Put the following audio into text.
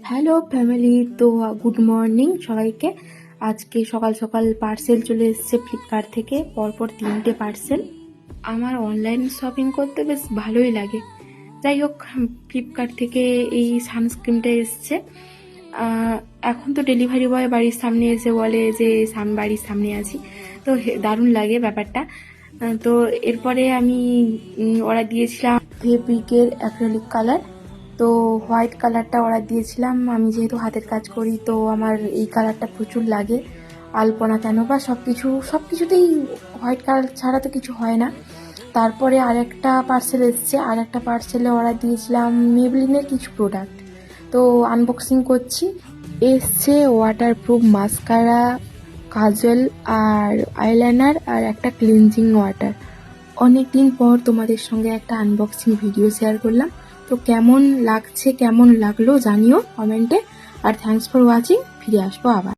Hello family, তো good morning সবাইকে। আজকে সকাল সকাল পার্সেল চলে এসেছে ফ্লিপকার্ট থেকে, পরপর 3টে পার্সেল। আমার অনলাইন শপিং করতে বেশ ভালোই লাগে। যাই হোক, ফ্লিপকার্ট থেকে এই সানস্ক্রিনটা এসছে। এখন তো ডেলিভারি বয় বাড়ির সামনে এসে বলে যে বাড়ির সামনে আছি, তো দারুণ লাগে ব্যাপারটা। তো এরপরে আমি অর্ডার দিয়েছিলাম ফেব্রিকের অ্যাক্রিলিক কালার। তো হোয়াইট কালারটা অর্ডার দিয়েছিলাম। আমি যেহেতু হাতের কাজ করি, তো আমার এই কালারটা প্রচুর লাগে। আলপনা কেন বা সব কিছুতেই হোয়াইট কালার ছাড়া তো কিছু হয় না। তারপরে আরেকটা পার্সেল এসছে। আরেকটা পার্সেলে অর্ডার দিয়েছিলাম মেবলিনের কিছু প্রোডাক্ট, তো আনবক্সিং করছি। এসছে ওয়াটারপ্রুফ মাস্কারা, কাজল আর আইলাইনার আর একটা ক্লিনজিং ওয়াটার। অনেক দিন পর তোমাদের সঙ্গে একটা আনবক্সিং ভিডিও শেয়ার করলাম। তো কেমন লাগছে, কেমন লাগলো জানিও কমেন্টে। আর থ্যাঙ্কস ফর ওয়াচিং। ফিরে আসবো আবার।